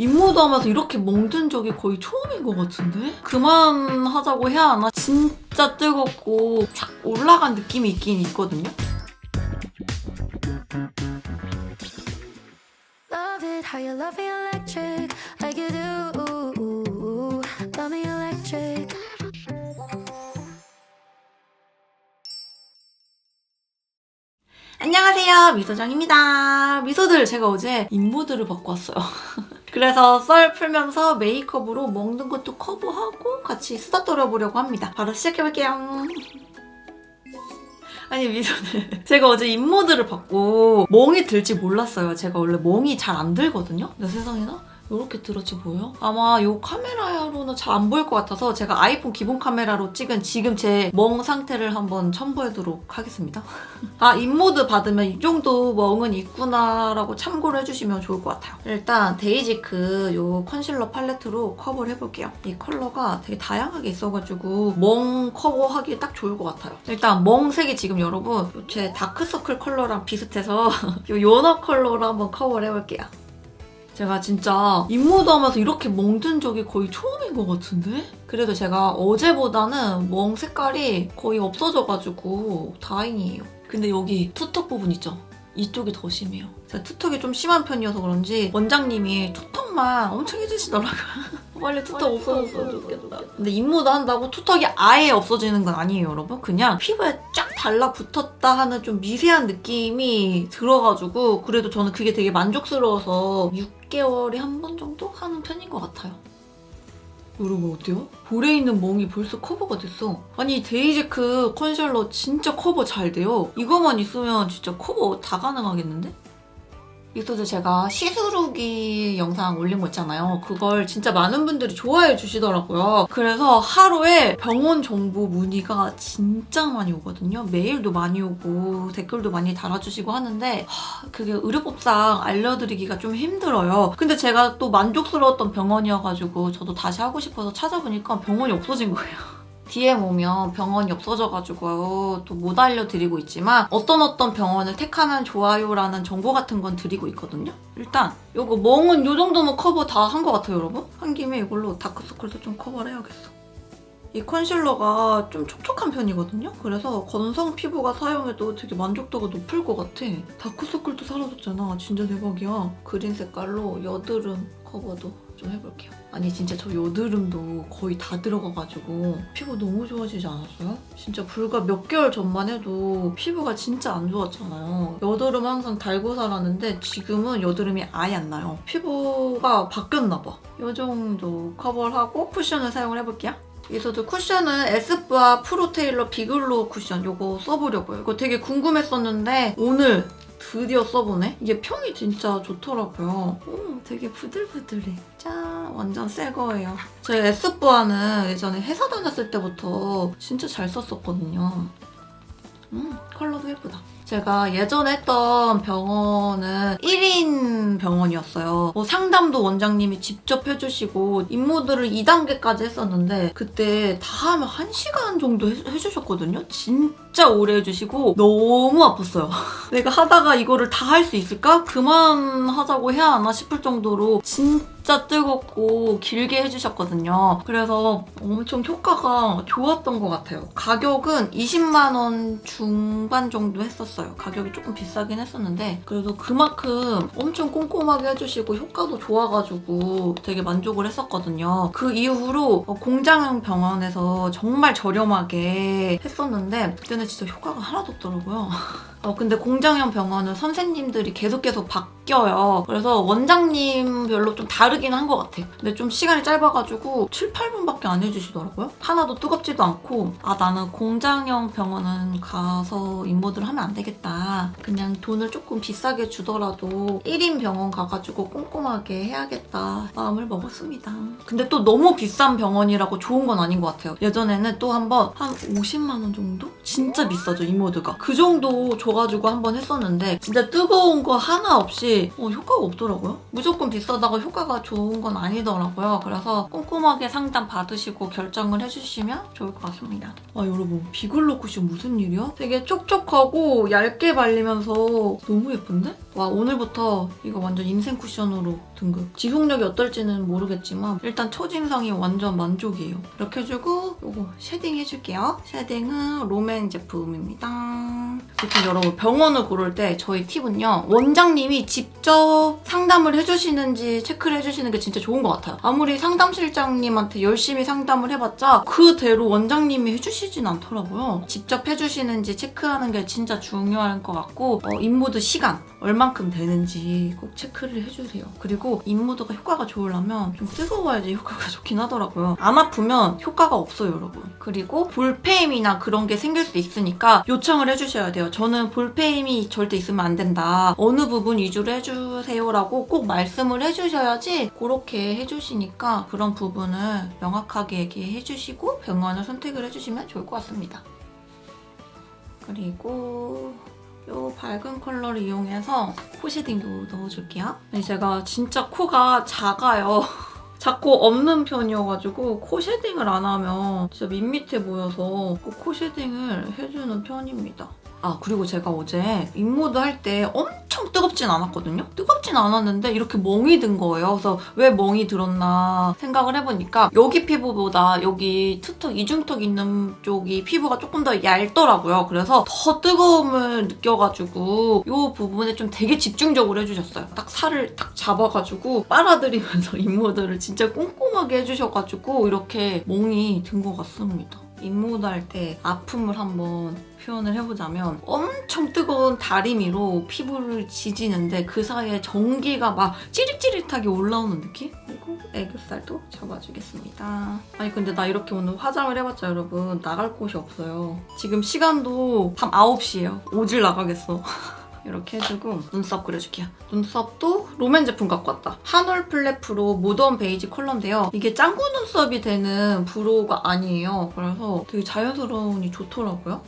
임무도 하면서 이렇게 멍든 적이 거의 처음인 것 같은데? 그만하자고 해야 하나? 진짜 뜨겁고 쫙 올라간 느낌이 있긴 있거든요? Love it how you love me electric like you do. Love me electric. 안녕하세요, 미소정입니다. 미소들, 제가 어제 임무들을 받고 왔어요. 그래서 썰 풀면서 메이크업으로 먹는 것도 커버하고 같이 수다 떨어보려고 합니다. 바로 시작해볼게요. 아니, 미소들, 제가 어제 임무들을 받고 멍이 들지 몰랐어요. 제가 원래 멍이 잘 안 들거든요? 근데 세상에나 이렇게 들었지 보여? 아마 이 카메라로는 잘 안 보일 것 같아서 제가 아이폰 기본 카메라로 찍은 지금 제 멍 상태를 한번 첨부하도록 하겠습니다. 아, 임모드 받으면 이 정도 멍은 있구나 라고 참고를 해주시면 좋을 것 같아요. 일단 데이지크 이 컨실러 팔레트로 커버를 해볼게요. 이 컬러가 되게 다양하게 있어가지고 멍 커버하기 딱 좋을 것 같아요. 일단 멍 색이 지금 여러분 제 다크서클 컬러랑 비슷해서 이 요너 컬러로 한번 커버를 해볼게요. 제가 진짜 임무도 하면서 이렇게 멍든 적이 거의 처음인 것 같은데? 그래도 제가 어제보다는 멍 색깔이 거의 없어져가지고 다행이에요. 근데 여기 투턱 부분 있죠? 이쪽이 더 심해요. 제가 투턱이 좀 심한 편이어서 그런지 원장님이 투턱만 엄청 해주시더라고요. 빨리 투턱 없어졌으면 좋겠다. 근데 임무도 한다고 투턱이 아예 없어지는 건 아니에요, 여러분. 그냥 피부에 쫙 달라붙었다 하는 좀 미세한 느낌이 들어가지고 그래도 저는 그게 되게 만족스러워서 6개월에 한 번 정도 하는 편인 것 같아요. 여러분 어때요? 볼에 있는 멍이 벌써 커버가 됐어. 아니 데이지크 컨실러 진짜 커버 잘 돼요. 이거만 있으면 진짜 커버 다 가능하겠는데? 이소도 제가 시스루기 영상 올린 거 있잖아요. 그걸 진짜 많은 분들이 좋아해 주시더라고요. 그래서 하루에 병원 정보 문의가 진짜 많이 오거든요. 메일도 많이 오고 댓글도 많이 달아주시고 하는데 그게 의료법상 알려드리기가 좀 힘들어요. 근데 제가 또 만족스러웠던 병원이어가지고 저도 다시 하고 싶어서 찾아보니까 병원이 없어진 거예요. DM 오면 병원이 없어져가지고 또 못 알려드리고 있지만 어떤 병원을 택하면 좋아요라는 정보 같은 건 드리고 있거든요. 일단 이거 멍은 이 정도면 커버 다 한 것 같아요, 여러분. 한 김에 이걸로 다크서클도 좀 커버를 해야겠어. 이 컨실러가 좀 촉촉한 편이거든요. 그래서 건성 피부가 사용해도 되게 만족도가 높을 것 같아. 다크서클도 사라졌잖아. 진짜 대박이야. 그린 색깔로 여드름 커버도 좀 해볼게요. 아니 진짜 저 여드름도 거의 다 들어가가지고 피부 너무 좋아지지 않았어요? 진짜 불과 몇 개월 전만 해도 피부가 진짜 안 좋았잖아요. 여드름 항상 달고 살았는데 지금은 여드름이 아예 안 나요. 피부가 바뀌었나 봐. 이 정도 커버를 하고 쿠션을 사용을 해볼게요. 여기서도 쿠션은 에스쁘아 프로테일러 비글로 쿠션 이거 써보려고요. 이거 되게 궁금했었는데 오늘 드디어 써보네? 이게 평이 진짜 좋더라고요. 되게 부들부들해. 짠! 완전 새 거예요. 저 에스쁘아는 예전에 회사 다녔을 때부터 진짜 잘 썼었거든요. 컬러도 예쁘다. 제가 예전에 했던 병원은 1인 병원이었어요. 상담도 원장님이 직접 해주시고 임무들을 2단계까지 했었는데 그때 다 하면 1시간 정도 해주셨거든요. 진짜 오래 해주시고 너무 아팠어요. 내가 하다가 이거를 다 할 수 있을까? 그만하자고 해야 하나 싶을 정도로 진짜 뜨겁고 길게 해주셨거든요. 그래서 엄청 효과가 좋았던 것 같아요. 가격은 20만 원 중반 정도 했었어요. 가격이 조금 비싸긴 했었는데 그래도 그만큼 엄청 꼼꼼하게 해주시고 효과도 좋아가지고 되게 만족을 했었거든요. 그 이후로 공장형 병원에서 정말 저렴하게 했었는데 그때는 진짜 효과가 하나도 없더라고요. 근데 공장형 병원은 선생님들이 계속 바뀌어요. 그래서 원장님별로 좀 다르긴 한 것 같아. 근데 좀 시간이 짧아가지고 7, 8분밖에 안 해주시더라고요. 하나도 뜨겁지도 않고 나는 공장형 병원은 가서 임모들 하면 안 되겠다. 그냥 돈을 조금 비싸게 주더라도 1인 병원 가가지고 꼼꼼하게 해야겠다 마음을 먹었습니다. 근데 또 너무 비싼 병원이라고 좋은 건 아닌 것 같아요. 예전에는 또 한번 한 50만 원 정도? 진짜 비싸죠, 임모드가. 그 정도 줘가지고 한번 했었는데 진짜 뜨거운 거 하나 없이 효과가 없더라고요. 무조건 비싸다고 효과가 좋은 건 아니더라고요. 그래서 꼼꼼하게 상담 받으시고 결정을 해주시면 좋을 것 같습니다. 여러분 비글로 쿠션 무슨 일이야? 되게 촉촉하고 얇게 발리면서 너무 예쁜데? 와, 오늘부터 이거 완전 인생 쿠션으로 등극. 지속력이 어떨지는 모르겠지만 일단 첫인상이 완전 만족이에요. 이렇게 해주고 요거 쉐딩 해줄게요. 쉐딩은 롬앤 제품입니다. 아무튼 여러분, 병원을 고를 때 저희 팁은요, 원장님이 직접 상담을 해주시는지 체크를 해주시는 게 진짜 좋은 것 같아요. 아무리 상담실장님한테 열심히 상담을 해봤자 그대로 원장님이 해주시진 않더라고요. 직접 해주시는지 체크하는 게 진짜 중요할 것 같고, 인모드 시간 얼만큼 되는지 꼭 체크를 해주세요. 그리고 인모드가 효과가 좋으려면 좀 뜨거워야지 효과가 좋긴 하더라고요. 안 아프면 효과가 없어요, 여러분. 그리고 볼페임이나 그런 게 생길 수 있으니까 요청을 해주셔야 돼요. 저는 볼페임이 절대 있으면 안 된다, 어느 부분 위주로 해주세요라고 꼭 말씀을 해주셔야지 그렇게 해주시니까 그런 부분을 명확하게 얘기해주시고 병원을 선택을 해주시면 좋을 것 같습니다. 그리고 이 밝은 컬러를 이용해서 코 쉐딩도 넣어줄게요. 제가 진짜 코가 작아요. 작고 없는 편이어가지고 코 쉐딩을 안 하면 진짜 밋밋해 보여서 꼭 코 쉐딩을 해주는 편입니다. 아, 그리고 제가 어제 인모드 할 때 엄청 뜨겁진 않았거든요? 뜨겁진 않았는데 이렇게 멍이 든 거예요. 그래서 왜 멍이 들었나 생각을 해보니까 여기 피부보다 여기 투턱, 이중턱 있는 쪽이 피부가 조금 더 얇더라고요. 그래서 더 뜨거움을 느껴가지고 이 부분에 좀 되게 집중적으로 해주셨어요. 딱 살을 딱 잡아가지고 빨아들이면서 인모드를 진짜 꼼꼼하게 해주셔가지고 이렇게 멍이 든 것 같습니다. 인모드 할 때 아픔을 한번 표현을 해보자면 엄청 뜨거운 다리미로 피부를 지지는데 그 사이에 전기가 막 찌릿찌릿하게 올라오는 느낌? 그리고 애교살도 잡아주겠습니다. 아니 근데 나 이렇게 오늘 화장을 해봤자 여러분 나갈 곳이 없어요. 지금 시간도 밤 9시예요. 오질 나가겠어. 이렇게 해주고 눈썹 그려줄게요. 눈썹도 롬앤 제품 갖고 왔다. 한올 플랫 브로우 모던 베이지 컬러인데요. 이게 짱구 눈썹이 되는 브로우가 아니에요. 그래서 되게 자연스러우니 좋더라고요.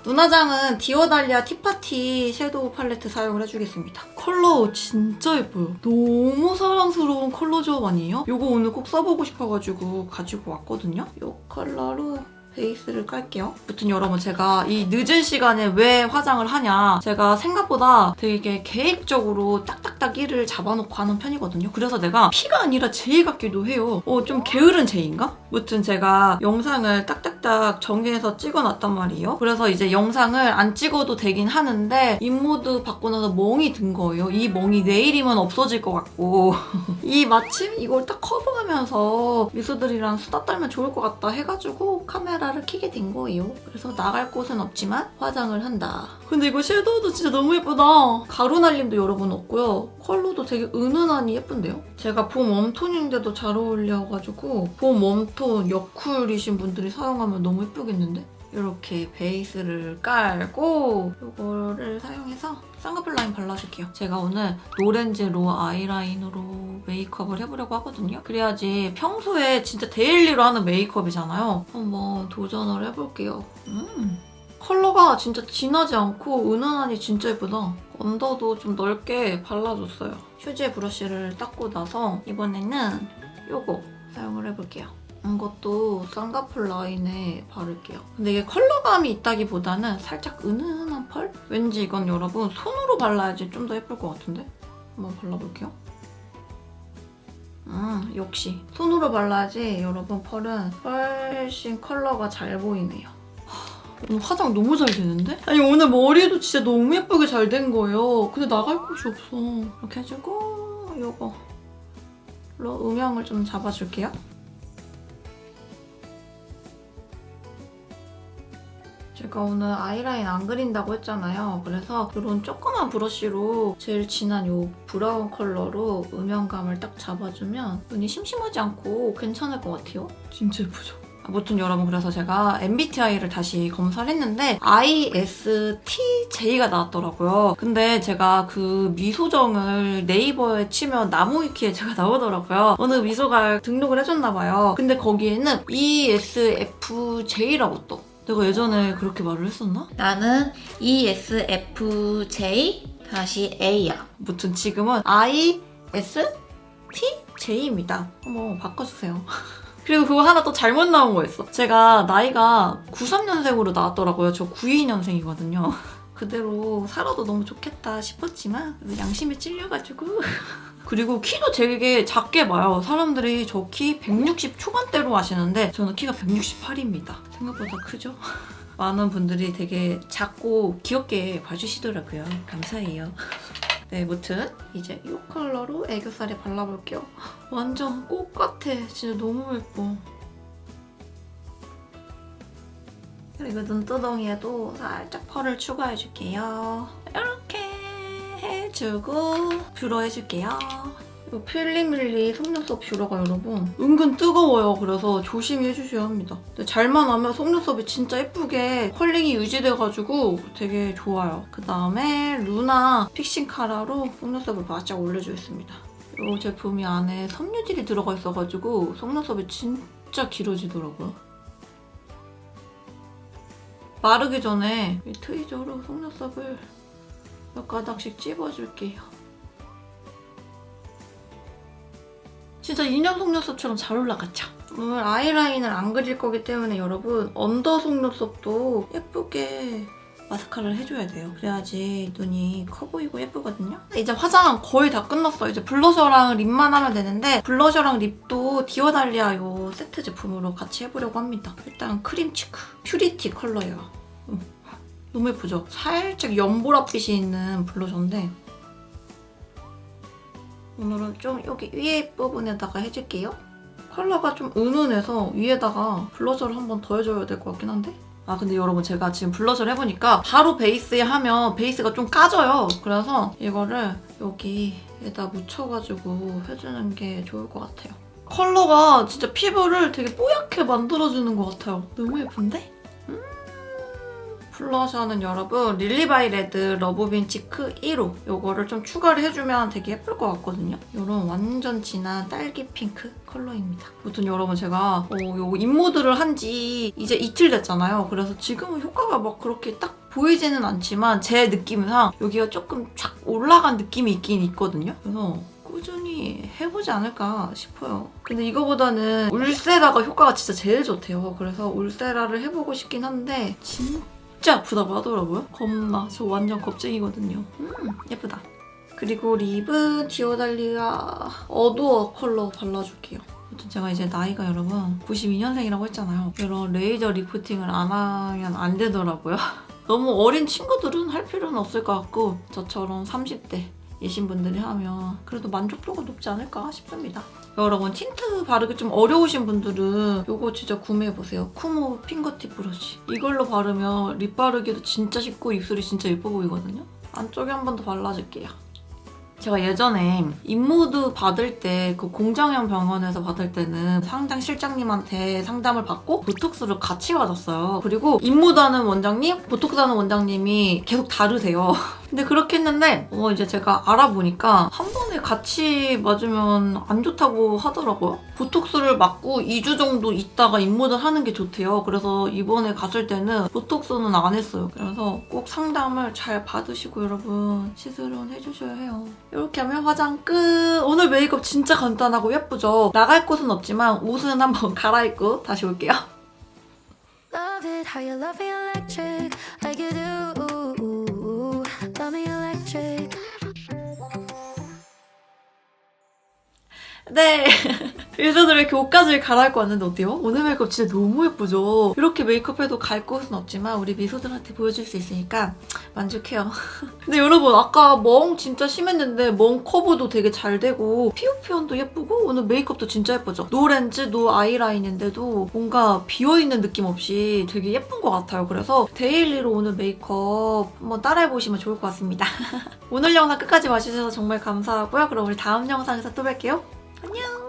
눈화장은 디오달리아 티파티 섀도우 팔레트 사용을 해주겠습니다. 컬러 진짜 예뻐요. 너무 사랑스러운 컬러 조합 아니에요? 이거 오늘 꼭 써보고 싶어가지고 가지고 왔거든요. 이 컬러로 베이스를 깔게요. 아무튼 여러분, 제가 이 늦은 시간에 왜 화장을 하냐, 제가 생각보다 되게 계획적으로 딱딱딱 일을 잡아놓고 하는 편이거든요. 그래서 내가 P가 아니라 J 같기도 해요. 좀 게으른 J인가? 아무튼 제가 영상을 딱딱딱 정리해서 찍어놨단 말이에요. 그래서 이제 영상을 안 찍어도 되긴 하는데 인모드 받고 나서 멍이 든 거예요. 이 멍이 내일이면 없어질 것 같고 이 마침 이걸 딱 커버하면서 미소들이랑 수다 떨면 좋을 것 같다 해가지고 카메라를 켜게 된 거예요. 그래서 나갈 곳은 없지만 화장을 한다. 근데 이거 섀도우도 진짜 너무 예쁘다. 가루 날림도 여러분 없고요. 컬러도 되게 은은하니 예쁜데요? 제가 봄 웜톤인데도 잘 어울려가지고 봄 웜톤 여쿨이신 분들이 사용하면 너무 예쁘겠는데? 이렇게 베이스를 깔고 이거를 사용해서 쌍꺼풀 라인 발라줄게요. 제가 오늘 노렌즈로 아이라인으로 메이크업을 해보려고 하거든요. 그래야지 평소에 진짜 데일리로 하는 메이크업이잖아요. 한번 도전을 해볼게요. 컬러가 진짜 진하지 않고 은은하니 진짜 예쁘다. 언더도 좀 넓게 발라줬어요. 휴지 브러쉬를 닦고 나서 이번에는 요거 사용을 해볼게요. 이것도 쌍꺼풀 라인에 바를게요. 근데 이게 컬러감이 있다기보다는 살짝 은은한 펄? 왠지 이건 여러분 손으로 발라야지 좀 더 예쁠 것 같은데? 한번 발라볼게요. 역시 손으로 발라야지 여러분 펄은 훨씬 컬러가 잘 보이네요. 오늘 화장 너무 잘 되는데? 아니 오늘 머리도 진짜 너무 예쁘게 잘 된 거예요. 근데 나갈 곳이 없어. 이렇게 해주고 이거로 음영을 좀 잡아줄게요. 제가 오늘 아이라인 안 그린다고 했잖아요. 그래서 이런 조그만 브러쉬로 제일 진한 이 브라운 컬러로 음영감을 딱 잡아주면 눈이 심심하지 않고 괜찮을 것 같아요. 진짜 예쁘죠? 아무튼 여러분, 그래서 제가 MBTI를 다시 검사를 했는데 ISTJ가 나왔더라고요. 근데 제가 그 미소정을 네이버에 치면 나무위키에 제가 나오더라고요. 어느 미소가 등록을 해줬나봐요. 근데 거기에는 ESFJ라고 떠. 내가 예전에 그렇게 말을 했었나? 나는 ESFJ-A야. 아무튼 지금은 ISTJ입니다. 한번 바꿔주세요. 그리고 그거 하나 또 잘못 나온 거 있어. 제가 나이가 93년생으로 나왔더라고요. 저 92년생이거든요. 그대로 살아도 너무 좋겠다 싶었지만 양심에 찔려가지고 그리고 키도 되게 작게 봐요. 사람들이 저 키 160 초반대로 하시는데 저는 키가 168입니다. 생각보다 크죠? 많은 분들이 되게 작고 귀엽게 봐주시더라고요. 감사해요. 네, 무튼 이제 이 컬러로 애교살에 발라볼게요. 완전 꽃 같아. 진짜 너무 예뻐. 그리고 눈두덩이에도 살짝 펄을 추가해줄게요. 이렇게 해주고 뷰러 해줄게요. 이 필리밀리 속눈썹 뷰러가 여러분 은근 뜨거워요. 그래서 조심히 해주셔야 합니다. 근데 잘만 하면 속눈썹이 진짜 예쁘게 컬링이 유지돼가지고 되게 좋아요. 그 다음에 루나 픽싱 카라로 속눈썹을 바짝 올려주겠습니다. 이 제품이 안에 섬유질이 들어가 있어가지고 속눈썹이 진짜 길어지더라고요. 마르기 전에 이 트위저로 속눈썹을 몇 가닥씩 찝어줄게요. 진짜 인형 속눈썹처럼 잘 올라갔죠? 오늘 아이라인을 안 그릴 거기 때문에 여러분 언더 속눈썹도 예쁘게 마스카라를 해줘야 돼요. 그래야지 눈이 커 보이고 예쁘거든요. 이제 화장 거의 다 끝났어요. 이제 블러셔랑 립만 하면 되는데 블러셔랑 립도 디오달리아 요 세트 제품으로 같이 해보려고 합니다. 일단 크림치크 퓨리티 컬러예요. 너무 예쁘죠? 살짝 연보라빛이 있는 블러셔인데 오늘은 좀 여기 위에 부분에다가 해줄게요. 컬러가 좀 은은해서 위에다가 블러셔를 한 번 더 해줘야 될 것 같긴 한데 아 근데 여러분 제가 지금 블러셔를 해보니까 바로 베이스에 하면 베이스가 좀 까져요. 그래서 이거를 여기에다 묻혀가지고 해주는 게 좋을 것 같아요. 컬러가 진짜 피부를 되게 뽀얗게 만들어주는 것 같아요. 너무 예쁜데? 블러셔는 여러분 릴리바이레드 러브빈 치크 1호 이거를 좀 추가를 해주면 되게 예쁠 것 같거든요. 이런 완전 진한 딸기 핑크 컬러입니다. 아무튼 여러분 제가 요 입모드를 한 지 이제 이틀 됐잖아요. 그래서 지금은 효과가 막 그렇게 딱 보이지는 않지만 제 느낌상 여기가 조금 쫙 올라간 느낌이 있긴 있거든요. 그래서 꾸준히 해보지 않을까 싶어요. 근데 이거보다는 울세라가 효과가 진짜 제일 좋대요. 그래서 울세라를 해보고 싶긴 한데 진짜 아프다고 하더라고요. 겁나. 저 완전 겁쟁이거든요. 예쁘다. 그리고 립은 디오달리아 어두워 컬러 발라줄게요. 아무튼 제가 이제 나이가 여러분 92년생이라고 했잖아요. 이런 레이저 리프팅을 안 하면 안 되더라고요. 너무 어린 친구들은 할 필요는 없을 것 같고 저처럼 30대 이신 분들이 하면 그래도 만족도가 높지 않을까 싶습니다. 여러분 틴트 바르기 좀 어려우신 분들은 이거 진짜 구매해보세요. 쿠모 핑거팁 브러쉬. 이걸로 바르면 립 바르기도 진짜 쉽고 입술이 진짜 예뻐 보이거든요. 안쪽에 한 번 더 발라줄게요. 제가 예전에 입모드 받을 때 그 공정형 병원에서 받을 때는 상담 실장님한테 상담을 받고 보톡스를 같이 맞았어요. 그리고 입모드 하는 원장님, 보톡스 하는 원장님이 계속 다르세요. 근데 그렇게 했는데 이제 제가 알아보니까 한 번에 같이 맞으면 안 좋다고 하더라고요. 보톡스를 맞고 2주 정도 있다가 입모드 하는 게 좋대요. 그래서 이번에 갔을 때는 보톡스는 안 했어요. 그래서 꼭 상담을 잘 받으시고 여러분 시술은 해주셔야 해요. 이렇게 하면 화장 끝! 오늘 메이크업 진짜 간단하고 예쁘죠? 나갈 곳은 없지만 옷은 한번 갈아입고 다시 올게요. Love it how you love me electric like you do. Love me electric. 네. 일서들 이렇게 옷까지 갈아입고 왔는데 어때요? 오늘 메이크업 진짜 너무 예쁘죠? 이렇게 메이크업해도 갈 곳은 없지만 우리 미소들한테 보여줄 수 있으니까 만족해요. 근데 여러분 아까 멍 진짜 심했는데 멍 커브도 되게 잘 되고 피부 표현도 예쁘고 오늘 메이크업도 진짜 예쁘죠? 노 렌즈, 노 아이라인인데도 뭔가 비어있는 느낌 없이 되게 예쁜 것 같아요. 그래서 데일리로 오늘 메이크업 한번 따라해보시면 좋을 것 같습니다. 오늘 영상 끝까지 봐주셔서 정말 감사하고요. 그럼 우리 다음 영상에서 또 뵐게요. 안녕!